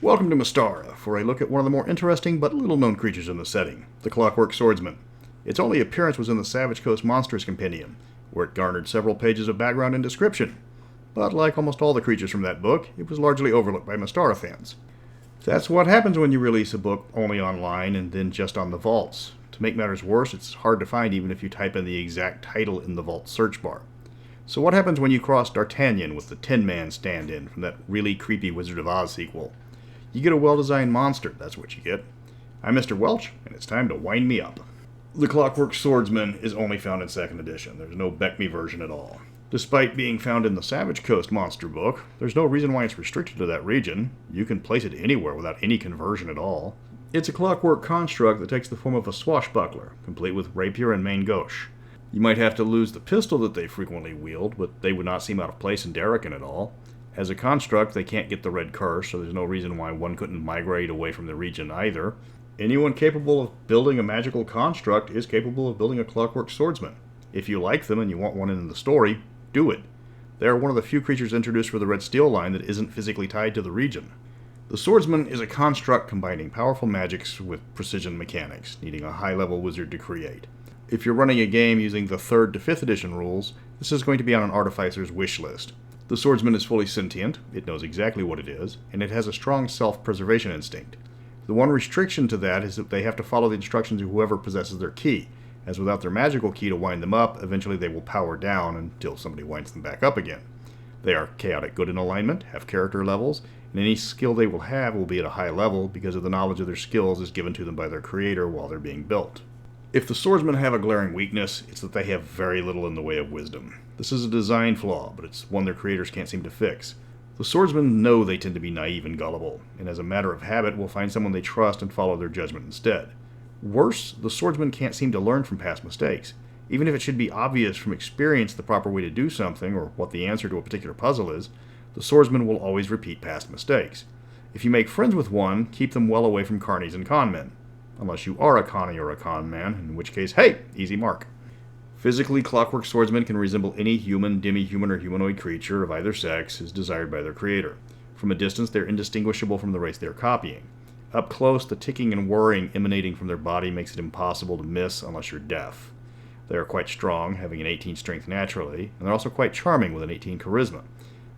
Welcome to Mystara, for a look at one of the more interesting but little-known creatures in the setting, the Clockwork Swordsman. Its only appearance was in the Coast Monstrous Compendium, where it garnered several pages of background and description. But like almost all the creatures from that book, it was largely overlooked by Mystara fans. That's what happens when you release a book only online and then just on the vaults. To make matters worse, it's hard to find even if you type in the exact title in the vault search bar. So what happens when you cross D'Artagnan with the Tin Man stand-in from that really creepy Wizard of Oz sequel? You get a well-designed monster, that's what you get. I'm Mr. Welch, and it's time to wind me up. The Clockwork Swordsman is only found in 2nd edition. There's no Beckme version at all. Despite being found in the Savage Coast monster book, there's no reason why it's restricted to that region. You can place it anywhere without any conversion at all. It's a clockwork construct that takes the form of a swashbuckler, complete with rapier and main gauche. You might have to lose the pistol that they frequently wield, but they would not seem out of place in Darrican at all. As a construct, they can't get the red curse, so there's no reason why one couldn't migrate away from the region either. Anyone capable of building a magical construct is capable of building a clockwork swordsman. If you like them and you want one in the story, do it. They are one of the few creatures introduced for the Red Steel line that isn't physically tied to the region. The swordsman is a construct combining powerful magics with precision mechanics, needing a high-level wizard to create. If you're running a game using the 3rd to 5th edition rules, this is going to be on an artificer's wish list. The swordsman is fully sentient, it knows exactly what it is, and it has a strong self-preservation instinct. The one restriction to that is that they have to follow the instructions of whoever possesses their key, as without their magical key to wind them up, eventually they will power down until somebody winds them back up again. They are chaotic good in alignment, have character levels, and any skill they will have will be at a high level because of the knowledge of their skills is given to them by their creator while they're being built. If the swordsmen have a glaring weakness, it's that they have very little in the way of wisdom. This is a design flaw, but it's one their creators can't seem to fix. The swordsmen know they tend to be naive and gullible, and as a matter of habit will find someone they trust and follow their judgment instead. Worse, the swordsman can't seem to learn from past mistakes. Even if it should be obvious from experience the proper way to do something, or what the answer to a particular puzzle is, the swordsman will always repeat past mistakes. If you make friends with one, keep them well away from carnies and conmen. Unless you are a connie or a con man, in which case, hey, easy mark. Physically, clockwork swordsmen can resemble any human, demi-human, or humanoid creature of either sex as desired by their creator. From a distance, they're indistinguishable from the race they're copying. Up close, the ticking and whirring emanating from their body makes it impossible to miss unless you're deaf. They are quite strong, having an 18 strength naturally, and they're also quite charming with an 18 charisma.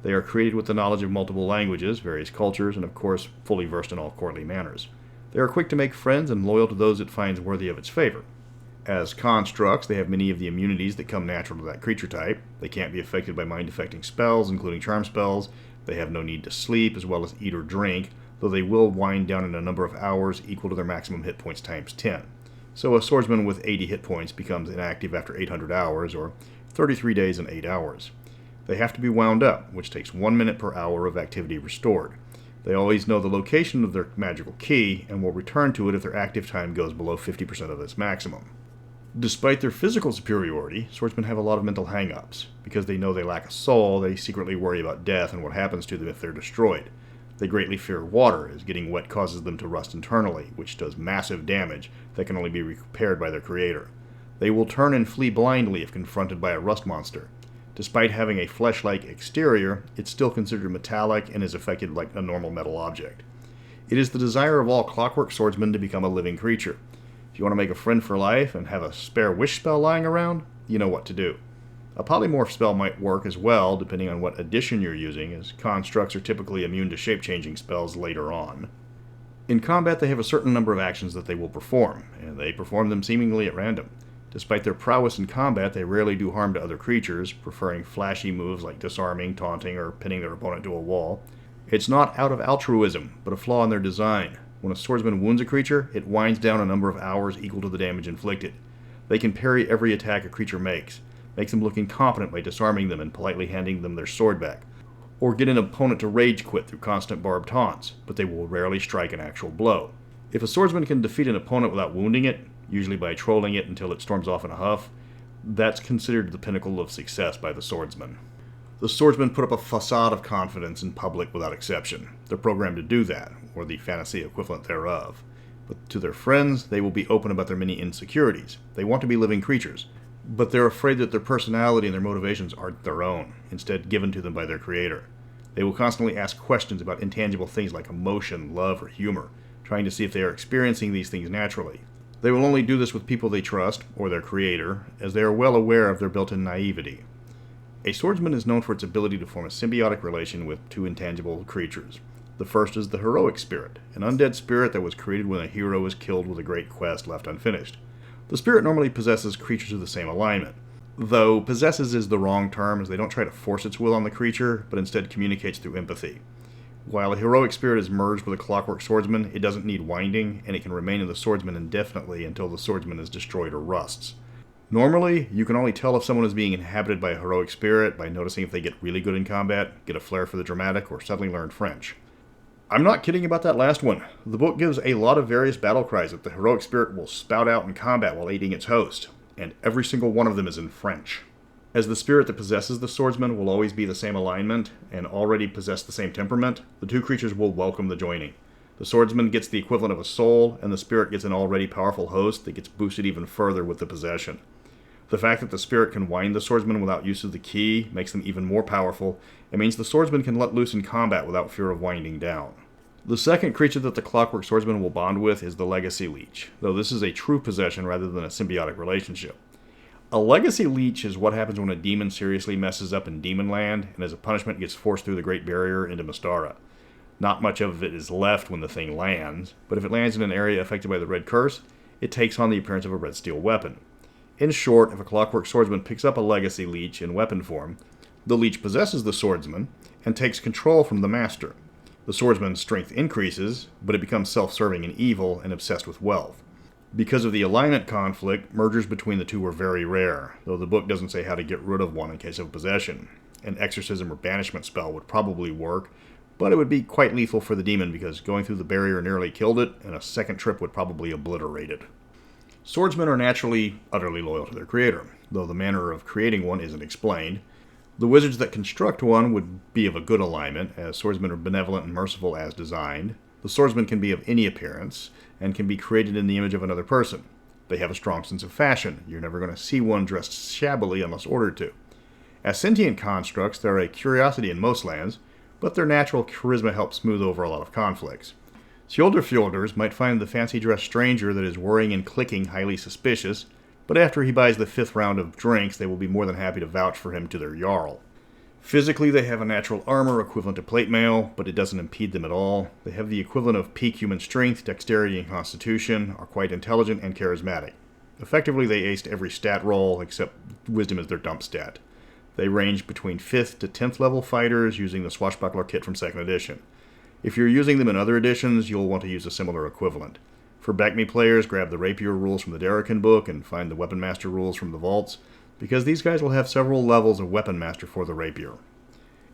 They are created with the knowledge of multiple languages, various cultures, and of course, fully versed in all courtly manners. They are quick to make friends and loyal to those it finds worthy of its favor. As constructs, they have many of the immunities that come natural to that creature type. They can't be affected by mind-affecting spells, including charm spells. They have no need to sleep, as well as eat or drink, though they will wind down in a number of hours equal to their maximum hit points times 10. So a swordsman with 80 hit points becomes inactive after 800 hours, or 33 days and 8 hours. They have to be wound up, which takes 1 minute per hour of activity restored. They always know the location of their magical key, and will return to it if their active time goes below 50% of its maximum. Despite their physical superiority, swordsmen have a lot of mental hang-ups. Because they know they lack a soul, they secretly worry about death and what happens to them if they're destroyed. They greatly fear water, as getting wet causes them to rust internally, which does massive damage that can only be repaired by their creator. They will turn and flee blindly if confronted by a rust monster. Despite having a flesh-like exterior, it's still considered metallic and is affected like a normal metal object. It is the desire of all clockwork swordsmen to become a living creature. If you want to make a friend for life and have a spare wish spell lying around, you know what to do. A polymorph spell might work as well, depending on what edition you're using, as constructs are typically immune to shape-changing spells later on. In combat, they have a certain number of actions that they will perform, and they perform them seemingly at random. Despite their prowess in combat, they rarely do harm to other creatures, preferring flashy moves like disarming, taunting, or pinning their opponent to a wall. It's not out of altruism, but a flaw in their design. When a swordsman wounds a creature, it winds down a number of hours equal to the damage inflicted. They can parry every attack a creature makes them look incompetent by disarming them and politely handing them their sword back, or get an opponent to rage quit through constant barbed taunts, but they will rarely strike an actual blow. If a swordsman can defeat an opponent without wounding it, usually by trolling it until it storms off in a huff, that's considered the pinnacle of success by the swordsman. The swordsmen put up a facade of confidence in public without exception. They're programmed to do that, or the fantasy equivalent thereof. But to their friends, they will be open about their many insecurities. They want to be living creatures, but they're afraid that their personality and their motivations aren't their own, instead given to them by their creator. They will constantly ask questions about intangible things like emotion, love, or humor, trying to see if they are experiencing these things naturally. They will only do this with people they trust, or their creator, as they are well aware of their built-in naivety. A swordsman is known for its ability to form a symbiotic relation with two intangible creatures. The first is the heroic spirit, an undead spirit that was created when a hero was killed with a great quest left unfinished. The spirit normally possesses creatures of the same alignment, though possesses is the wrong term, as they don't try to force its will on the creature, but instead communicates through empathy. While a heroic spirit is merged with a clockwork swordsman, it doesn't need winding, and it can remain in the swordsman indefinitely until the swordsman is destroyed or rusts. Normally, you can only tell if someone is being inhabited by a heroic spirit by noticing if they get really good in combat, get a flair for the dramatic, or suddenly learn French. I'm not kidding about that last one. The book gives a lot of various battle cries that the heroic spirit will spout out in combat while aiding its host, and every single one of them is in French. As the spirit that possesses the swordsman will always be the same alignment, and already possess the same temperament, the two creatures will welcome the joining. The swordsman gets the equivalent of a soul, and the spirit gets an already powerful host that gets boosted even further with the possession. The fact that the spirit can wind the swordsman without use of the key makes them even more powerful, and means the swordsman can let loose in combat without fear of winding down. The second creature that the Clockwork Swordsman will bond with is the Legacy Leech, though this is a true possession rather than a symbiotic relationship. A Legacy Leech is what happens when a demon seriously messes up in Demon Land, and as a punishment gets forced through the Great Barrier into Mystara. Not much of it is left when the thing lands, but if it lands in an area affected by the Red Curse, it takes on the appearance of a red steel weapon. In short, if a Clockwork Swordsman picks up a Legacy Leech in weapon form, the Leech possesses the swordsman and takes control from the master. The swordsman's strength increases, but it becomes self-serving and evil and obsessed with wealth. Because of the alignment conflict, mergers between the two were very rare, though the book doesn't say how to get rid of one in case of possession. An exorcism or banishment spell would probably work, but it would be quite lethal for the demon because going through the barrier nearly killed it, and a second trip would probably obliterate it. Swordsmen are naturally utterly loyal to their creator, though the manner of creating one isn't explained. The wizards that construct one would be of a good alignment, as swordsmen are benevolent and merciful as designed. The swordsman can be of any appearance, and can be created in the image of another person. They have a strong sense of fashion. You're never going to see one dressed shabbily unless ordered to. As sentient constructs, they're a curiosity in most lands, but their natural charisma helps smooth over a lot of conflicts. Fjorders might find the fancy-dressed stranger that is worrying and clicking highly suspicious, but after he buys the 5th round of drinks, they will be more than happy to vouch for him to their jarl. Physically, they have a natural armor equivalent to plate mail, but it doesn't impede them at all. They have the equivalent of peak human strength, dexterity, and constitution, are quite intelligent and charismatic. Effectively, they aced every stat roll, except wisdom is their dump stat. They range between 5th to 10th level fighters using the Swashbuckler kit from 2nd edition. If you're using them in other editions, you'll want to use a similar equivalent. For Back-Me players, grab the Rapier rules from the Darrican book and find the Weapon Master rules from the vaults, because these guys will have several levels of Weapon Master for the Rapier.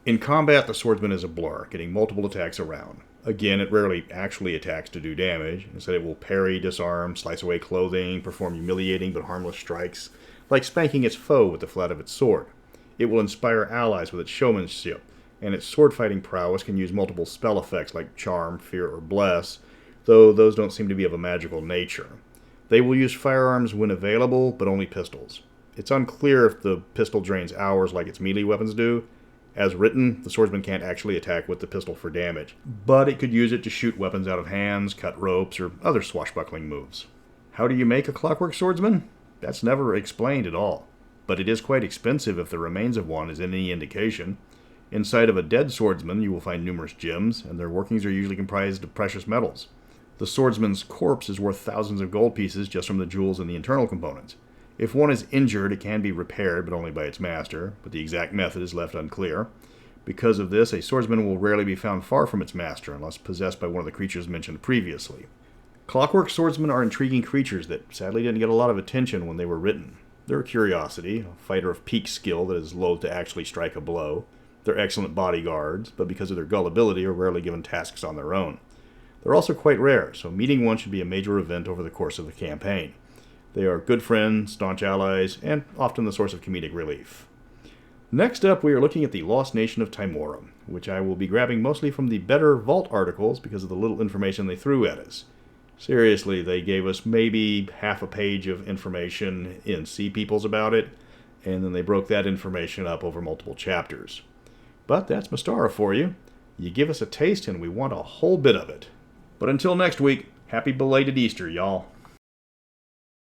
In combat, the swordsman is a blur, getting multiple attacks around. Again, it rarely actually attacks to do damage. Instead, it will parry, disarm, slice away clothing, perform humiliating but harmless strikes, like spanking its foe with the flat of its sword. It will inspire allies with its showmanship, and its sword-fighting prowess can use multiple spell effects like Charm, Fear, or Bless, though those don't seem to be of a magical nature. They will use firearms when available, but only pistols. It's unclear if the pistol drains hours like its melee weapons do. As written, the swordsman can't actually attack with the pistol for damage, but it could use it to shoot weapons out of hands, cut ropes, or other swashbuckling moves. How do you make a clockwork swordsman? That's never explained at all, but it is quite expensive if the remains of one is any indication. Inside of a dead swordsman, you will find numerous gems, and their workings are usually comprised of precious metals. The swordsman's corpse is worth thousands of gold pieces just from the jewels and the internal components. If one is injured, it can be repaired, but only by its master, but the exact method is left unclear. Because of this, a swordsman will rarely be found far from its master, unless possessed by one of the creatures mentioned previously. Clockwork swordsmen are intriguing creatures that sadly didn't get a lot of attention when they were written. They're a curiosity, a fighter of peak skill that is loath to actually strike a blow. They're excellent bodyguards, but because of their gullibility are rarely given tasks on their own. They're also quite rare, so meeting one should be a major event over the course of the campaign. They are good friends, staunch allies, and often the source of comedic relief. Next up, we are looking at the Lost Nation of Timorum, which I will be grabbing mostly from the better Vault articles because of the little information they threw at us. Seriously, they gave us maybe half a page of information in Sea Peoples about it, and then they broke that information up over multiple chapters. But that's Mystara for you. You give us a taste and we want a whole bit of it. But until next week, happy belated Easter, y'all.